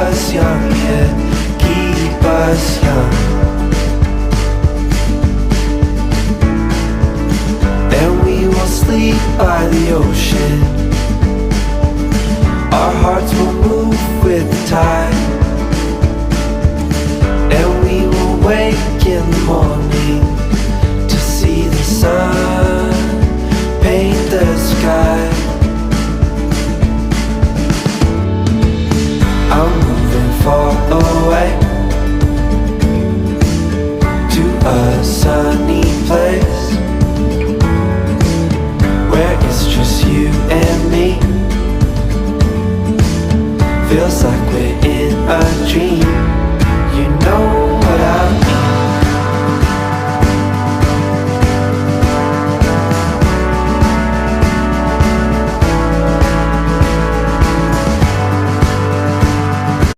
us young, yeah, keep us young. And we will sleep by the ocean. Our hearts will move with the tide.